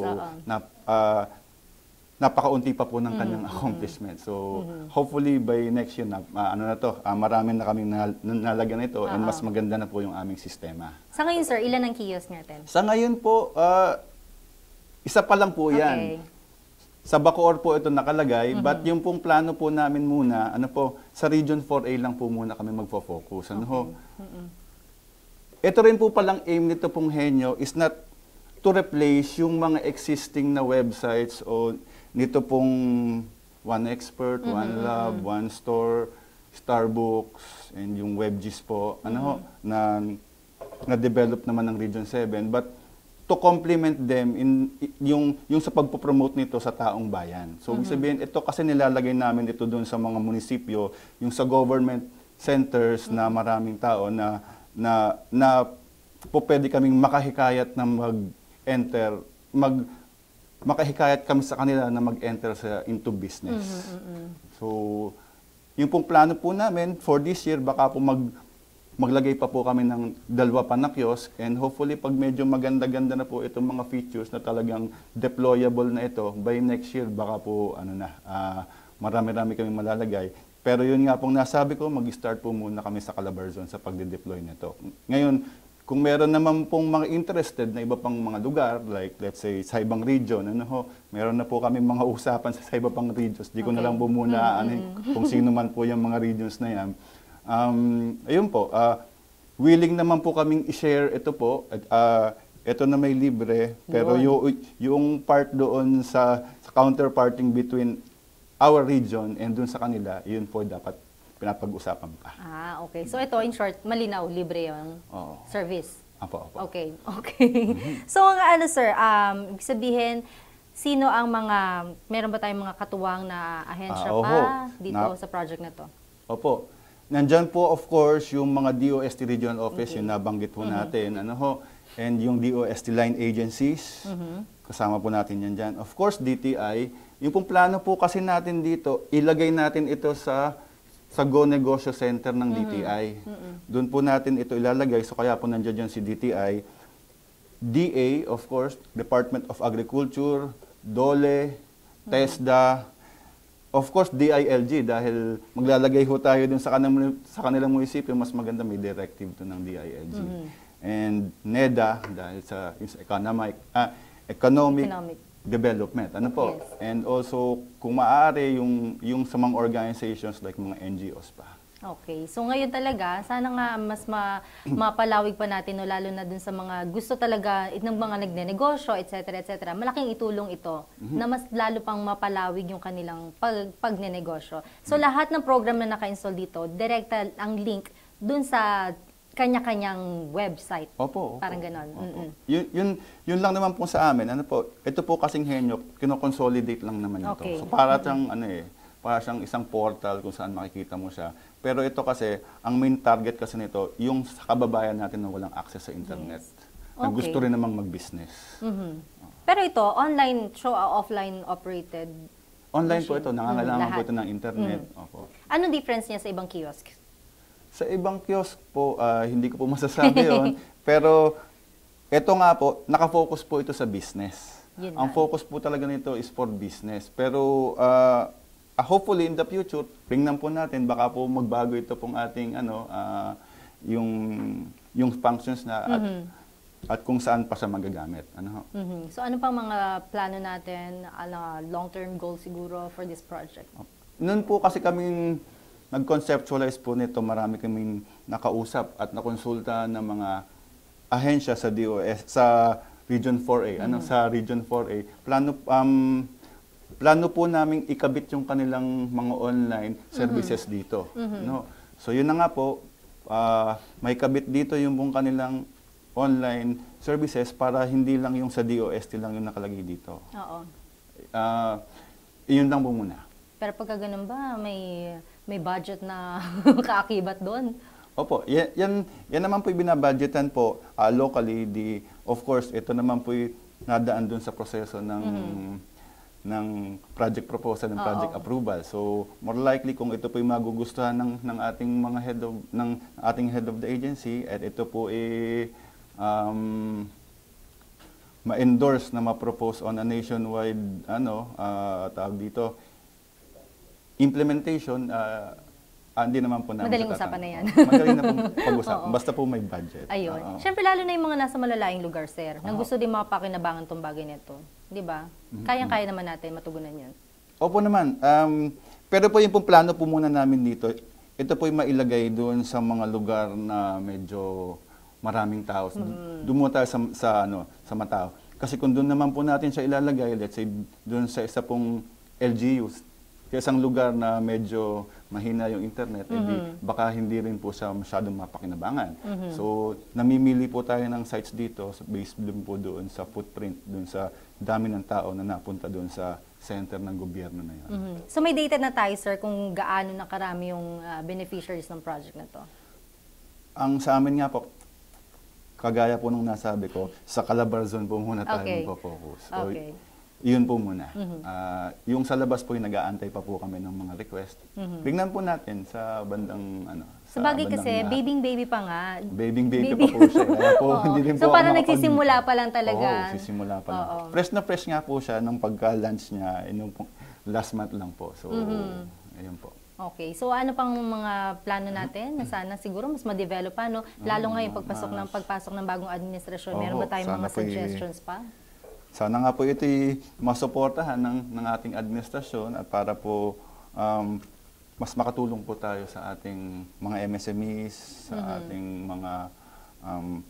napakaunti pa po ng kanyang accomplishment. So, hopefully by next year, marami na kaming nalagyan ito and mas maganda na po yung aming sistema. Sa ngayon, sir, ilan ang kiosk natin? Sa ngayon po, isa pa lang po yan. Sa Bacoor po ito nakalagay, but yung pong plano po namin muna, sa Region 4A lang po muna kami magfo-focus. Ito rin po palang aim nito pong Henyo is not to replace yung mga existing na websites o nito pong One Expert, One Lab, One Store, Starbucks, and yung WebGIS po, na-develop naman ng Region 7. But to complement them yung sa pagpo-promote nito sa taong bayan. So, ibig sabihin, ito kasi nilalagay namin ito doon sa mga munisipyo, yung sa government centers na maraming tao na po pwede kaming makahikayat na mag-enter, makahikayat kami sa kanila na mag-enter into business. So, yung pong plano po namin for this year, baka po maglagay pa po kami ng 2 pa na kiosk, and hopefully pag medyo maganda-ganda na po itong mga features na talagang deployable na ito, by next year baka po marami-rami kami malalagay. Pero yun nga pong nasabi ko, mag-start po muna kami sa Calabarzon sa pagde-deploy nito. Ngayon, kung meron naman pong mga interested na iba pang mga lugar, like let's say sa ibang region, meron na po kami mga usapan sa iba pang regions. Di ko na lang po muna kung sino man po yung mga regions na yan. Ayun po, willing naman po kaming i-share ito po. Ito na may libre, pero yung part doon sa counterparting between our region and doon sa kanila, yun po dapat pinapag-usapan pa. Okay. So ito, in short, malinaw, libre yung service. Opo. Okay. So, sir, ibig sabihin, Sino ang meron ba tayong mga katuwang na ahensya pa dito sa project na to? Opo. Nandyan po, of course, yung mga DOST Regional Office, yung nabanggit po natin, and yung DOST line agencies, kasama po natin yan dyan. Of course, DTI, yung pong plano po kasi natin dito, ilagay natin ito sa Go Negosyo Center ng DTI. Doon po natin ito ilalagay, so kaya po nandiyan dyan si DTI. DA, of course, Department of Agriculture, DOLE, TESDA, of course, DILG, dahil maglalagay ho tayo dun sa kanilang munisipyo, mas maganda may directive to ng DILG. And NEDA, dahil sa economic development. Yes. And also, kung maaari, yung sa mga organizations like mga NGOs pa. Okay. So ngayon talaga, sana nga mas mapalawig pa natin, no, lalo na dun sa mga gusto talaga ng mga nagnenegosyo, etc. etc. Malaking itulong ito na mas lalo pang mapalawig yung kanilang pagnenegosyo. So lahat ng program na naka-install dito, direkta ang link dun sa kanya-kanyang website. Opo. Parang ganon. Yun lang naman po sa amin. Ito po kasing henyo, kino-consolidate lang naman ito. Okay. So para siyang isang portal kung saan makikita mo siya. Pero ito kasi, ang main target kasi nito, yung sa kababayan natin na walang access sa internet. Yes. Na gusto rin namang mag-business. Pero ito, online, offline operated? Online po ito, nangangailangan po ito ng internet. Opo. Anong difference niya sa ibang kiosk? Sa ibang kiosk po, hindi ko po masasabi yun. Pero ito nga po, nakafocus po ito sa business. Ang focus po talaga nito is for business. Pero hopefully in the future, tingnan po natin, baka po magbago ito pong ating yung functions na at kung saan pa siya magagamit. So ano pang mga plano natin, long-term goal siguro for this project? Noon po kasi kaming nag-conceptualize po nito, marami kaming nakausap at nakonsulta ng mga ahensya sa DOS, sa Region 4A. Sa Region 4A, plano po naming ikabit yung kanilang mga online services dito. So yun na nga po, may kabit dito yung kanilang online services para hindi lang yung sa DOST lang yung nakalagay dito. Oo. Yun lang po muna. Pero pagka ganun ba, may budget na kaakibat doon? Opo, yan naman po yung binabudgetan po locally. Of course, ito naman po yung nadaan doon sa proseso ng project proposal, ng project approval. So, more likely kung ito po yung magugustuhan ng ating mga head of the agency, at ito po ma-endorse na ma-propose on a nationwide tawag dito, implementation, hindi naman po namin madaling usapan na yan. Madaling na pong pag-usapan. Basta po may budget. Ayun. Siyempre, lalo na yung mga nasa malalaking lugar, sir, nang gusto din mapakinabangan itong bagay nito. Di ba? Kayang-kaya naman natin matugunan yun. Opo naman. Pero po yung plano po muna namin dito, ito po yung mailagay doon sa mga lugar na medyo maraming tao. Doon muna tayo sa matao. Kasi kung doon naman po natin siya ilalagay, let's say doon sa isa pong LGUs, sa isang lugar na medyo mahina yung internet, baka hindi rin po siya masyadong mapakinabangan. So, namimili po tayo ng sites dito based din po doon sa footprint, doon sa dami ng tao na napunta doon sa center ng gobyerno na yun. So, may data na tayo, sir, kung gaano na karami yung beneficiaries ng project na to? Ang sa amin nga po, kagaya po nung nasabi ko, sa Calabarzon po muna tayo magpo-focus. So, yun po muna. Yung sa labas po, nag-aantay pa po kami ng mga request. Tingnan po natin sa bandang sa bagay kasi, baby pa nga. Baby pa po siya. Kaya po, hindi rin so po parang nagsisimula pa lang talaga. Sisimula pa lang. Fresh na fresh nga po siya nung pagka-launch niya, last month lang po. So, ayun po. Okay. So, ano pang mga plano natin? Na sana siguro mas ma-develop pa, no? Lalo ngayon pagpasok ng bagong administrasyon. Meron ba tayong mga suggestions pa? Sana nga po ito'y masuportahan ng ating administrasyon at para po mas makatulong po tayo sa ating mga MSMEs, sa ating mga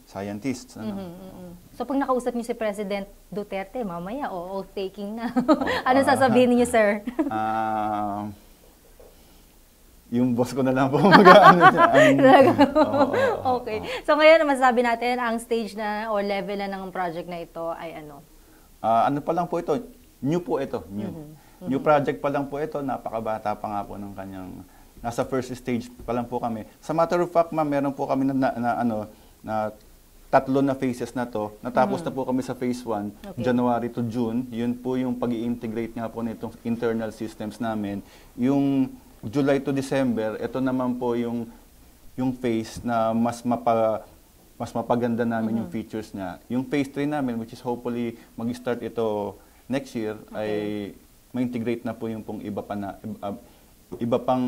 scientists. So pag nakausap niyo si President Duterte, mamaya taking na. Ano sasabihin niyo, sir? Yung boss ko na lang po mag-ano niya. Okay. So ngayon, masasabi natin, ang stage na o level na ng project na ito ay ano? Ano pa lang po ito, new po ito, new. New project pa lang po ito, napakabata pa nga po ng kanyang, nasa first stage pa lang po kami. Sa matter of fact, ma'am, meron po kami na 3 na phases na to. Natapos na po kami sa phase 1, January to June. Yun po yung pag-i-integrate nga po nitong internal systems namin. Yung July to December, ito naman po yung phase na mas mapaganda namin yung features niya. Yung phase 3 namin, which is hopefully mag-start ito next year, ay ma-integrate na po yung pong iba pang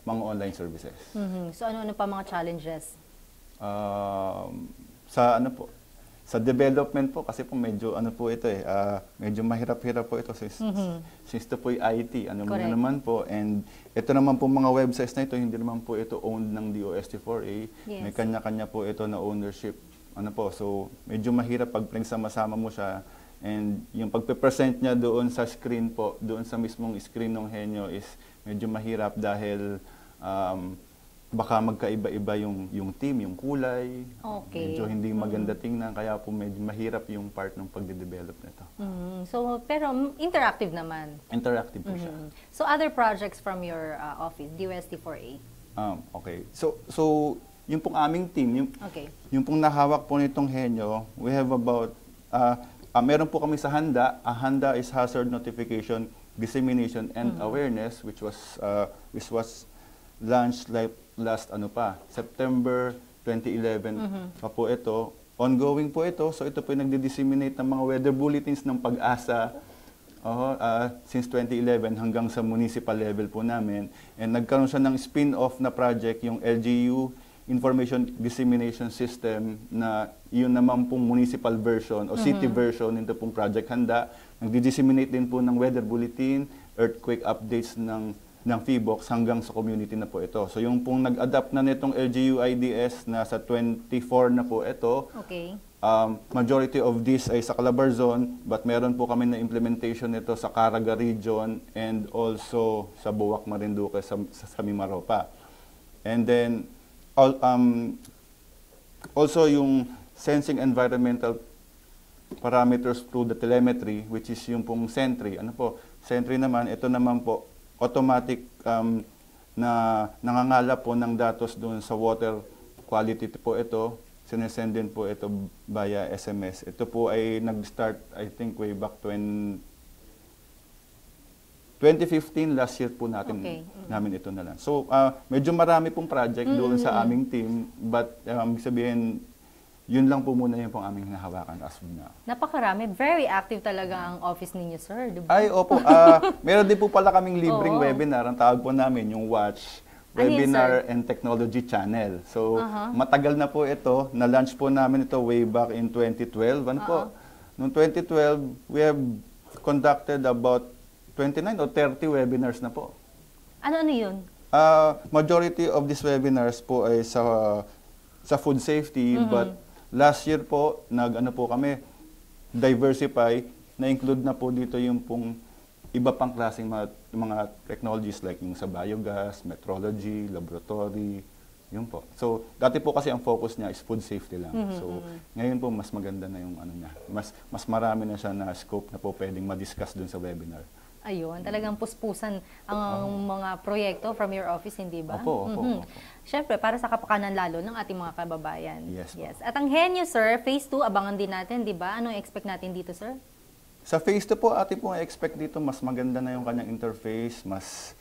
mga online services. So ano pa mga challenges? Sa development po, kasi po medyo medyo mahirap-hirap po ito since ito po yung IT, naman po, and ito naman po mga websites na ito, hindi naman po ito owned ng DOST4A, may kanya-kanya po ito na ownership, so medyo mahirap pag pinagsama-sama mo siya, and yung pagpe-present niya doon sa screen po, doon sa mismong screen ng Henyo is medyo mahirap dahil baka magkaiba-iba yung team, yung kulay. Medyo hindi maganda tingnan, kaya po medyo mahirap yung part ng pagde-develop nito. Pero interactive naman. Interactive po siya. So other projects from your office, DOST4A? Okay. So yung pong aming team, yung pong nahawak po nitong Henyo, we have about, meron po kami sa HANDA. HANDA is Hazard Notification, Dissemination, and Awareness, which was launched last September 2011 pa po ito. Ongoing po ito. So ito po yung nagdi-disseminate ng mga weather bulletins ng Pag-asa since 2011 hanggang sa municipal level po namin. And nagkaroon siya ng spin-off na project, yung LGU Information Dissemination System, na yun naman pong municipal version o city version nito pong Project Handa. Nagdi-disseminate din po ng weather bulletin, earthquake updates ng PHIVOLCS hanggang sa community na po ito. So yung pong nag-adapt na nitong LGU IDS, nasa 24 na po ito. Majority of this ay sa Calabarzon, but meron po kami na implementation nito sa Caraga region and also sa Buwak, Marinduque, sa Mimaropa. And then also yung sensing environmental parameters through the telemetry, which is yung pong Sentry. Sentry naman, ito naman po automatic na nangangala po ng datos doon sa water quality po ito. Sinesend din po ito via SMS. Ito po ay nag-start, I think, way back 2015, last year po namin ito na lang. So, medyo marami pong project doon sa aming team, but sabihin, yun lang po muna yung pong aming hinahawakan as of now. Napakarami. Very active talaga ang office ninyo, sir. Diba? Ay, opo. Meron din po pala kaming libreng webinar. Ang tawag po namin, yung Watch Webinar and Technology Channel. So, matagal na po ito. Na-launch po namin ito way back in 2012. Noong 2012, we have conducted about 29 or 30 webinars na po. Ano yun? Majority of these webinars po ay sa food safety, but last year po, kami, diversify, na-include na po dito yung pong iba pang klaseng mga technologies like yung sa biogas, metrology, laboratory, yun po. So, dati po kasi ang focus niya is food safety lang. So, ngayon po, mas maganda na yung niya. Mas marami na siya na scope na po pwedeng ma-discuss dun sa webinar. Ayun, talagang puspusan ang mga proyekto from your office, hindi ba? Opo. Siyempre, para sa kapakanan lalo ng ating mga kababayan. Yes. At ang Henyo, sir, phase 2, abangan din natin, di ba? Anong expect natin dito, sir? Sa phase 2 po, ating po expect dito, mas maganda na yung kanyang interface, mas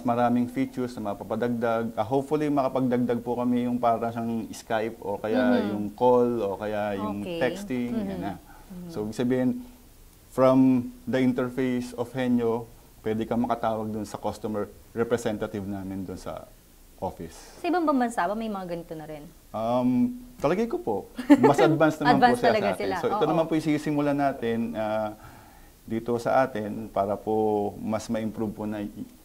maraming features na mapapadagdag. Hopefully, makapagdagdag po kami yung para siyang Skype o kaya yung call o kaya yung texting. Yan na. So, ibig sabihin, from the interface of Henyo, pwede ka makatawag dun sa customer representative namin dun sa office. Sa ibang bansa ba may mga ganito na rin? Talagay ko po. Mas advanced naman po siya sa atin. Sila. So ito naman po yung sisimulan natin dito sa atin para po mas ma-improve po na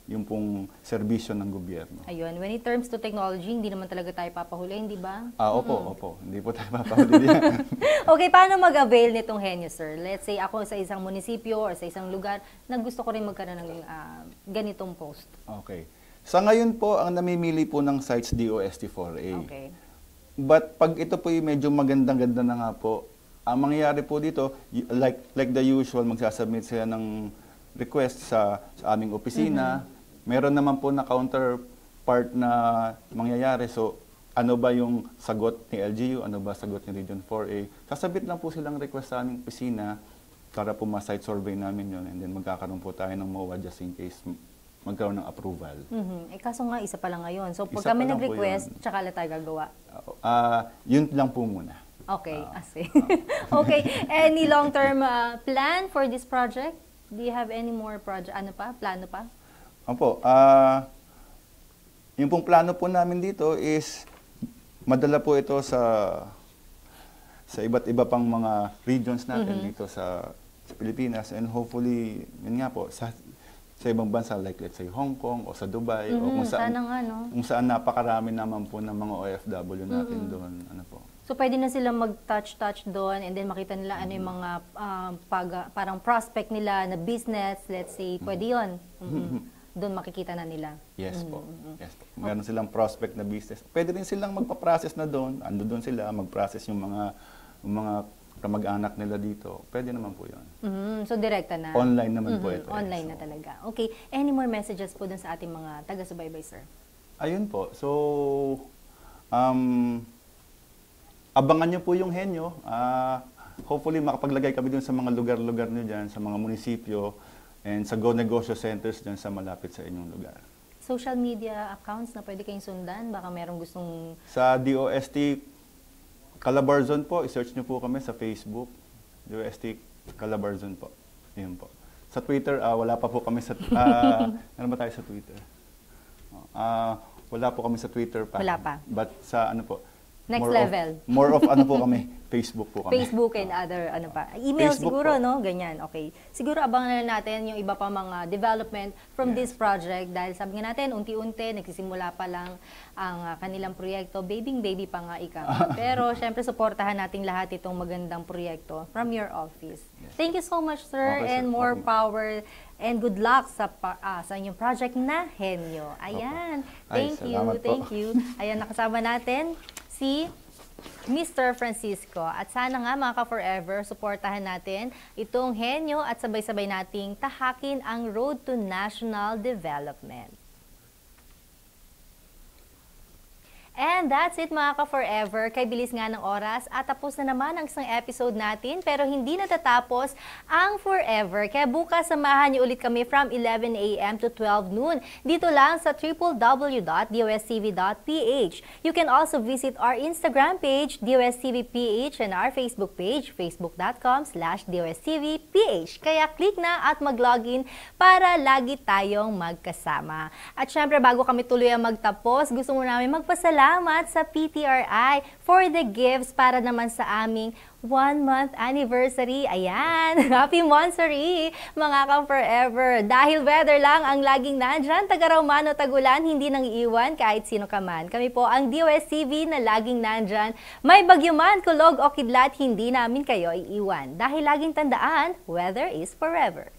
yung pong serbisyo ng gobyerno. Ayun, when it terms to technology, hindi naman talaga tayo papahuli, hindi ba? Opo. Hindi po tayo papahuli diyan. Okay, paano mag-avail nitong Henyo, sir? Let's say ako sa isang munisipyo or sa isang lugar na gusto ko rin magkaroon ng ganitong post. Okay. Sa ngayon po, ang namimili po ng sites DOST4A. Okay. But pag ito po yung medyo magandang-ganda na nga po, ang mangyayari po dito, like the usual, magsasubmit sila ng request sa aming opisina. Meron naman po na counterpart na mangyayari. So, ano ba yung sagot ni LGU, ano ba sagot ni Region 4A. Sasabit lang po silang request sa aming opisina para po ma-site survey namin yun. And then magkakaroon po tayo ng MOA just in case magkaroon ng approval. Kaso nga, isa pa lang ngayon. So, pag kami nag-request, tsaka lang tayo gagawa. Yun lang po muna. Okay, okay. Any long-term plan for this project? Do you have any more project? Ano pa? Plano pa? Opo. Yung pong plano po namin dito is madala po ito sa iba't iba pang mga regions natin dito sa Pilipinas, and hopefully, yun nga po, sa ibang bansa like let's say Hong Kong o sa Dubai o kung saan napakarami naman po ng mga OFW natin doon. Ano po. So pwede na sila mag-touch doon and then makita nila ano yung mga parang prospect nila na business, let's say, pwede yun. Doon makikita na nila. Yes po. Yes po. Meron silang prospect na business. Pwede rin silang magpa-process na doon. Ando doon sila, mag-process yung mga kamag-anak nila dito. Pwede naman po yun. So direkta na. Online naman po ito. Online na talaga. Okay. Any more messages po doon sa ating mga taga-subaybay, sir? Ayun po. So, abangan nyo po yung henyo. Hopefully, makapaglagay kami dun sa mga lugar-lugar nyo dyan, sa mga munisipyo, and sa Go Negosyo Centers dyan sa malapit sa inyong lugar. Social media accounts na pwede kayong sundan? Baka merong gustong... Sa DOST Calabarzon po, i-search nyo po kami sa Facebook. DOST Calabarzon po. Yun po. Sa Twitter, wala pa po kami sa... ano ba tayo sa Twitter? Wala po kami sa Twitter pa. Wala pa. But sa ano po, next level. More of ano po kami, Facebook po kami. Facebook and other ano pa. Email Facebook siguro, po. No? Ganyan, okay. Siguro abangan na natin yung iba pa mga development from this project dahil sabi nga natin, unti-unti, nagsisimula pa lang ang kanilang proyekto. Baby pa nga ika. Pero syempre, supportahan natin lahat itong magandang proyekto from your office. Yes. Thank you so much, sir, okay, and more power and good luck sa inyong project na Henyo. Ayan. Okay. Thank you. Ayan, nakasama natin si Mr. Francisco. At sana nga mga ka-forever, suportahan natin itong Henyo at sabay-sabay nating tahakin ang road to national development. And that's it mga ka-forever. Kay bilis nga ng oras at tapos na naman ang isang episode natin pero hindi natatapos ang forever. Kaya bukas samahan niyo ulit kami from 11 a.m. to 12 noon dito lang sa www.dostv.ph. You can also visit our Instagram page, DOSTVPH, and our Facebook page, facebook.com/DOSTVPH. Kaya click na at mag-login para lagi tayong magkasama. At syempre bago kami tuloy ang magtapos, gusto mo namin magpasalamat sa PTRI for the gifts para naman sa aming 1-month anniversary. Ayan! Happy Monthsary, mga ka-forever! Dahil weather lang ang laging nandyan, taga-Raumano, Tagulan, hindi nang iiwan kahit sino ka man. Kami po ang DOSTV na laging nandyan. May bagyo man, kulog o kidlat, hindi namin kayo iiwan. Dahil laging tandaan, weather is forever.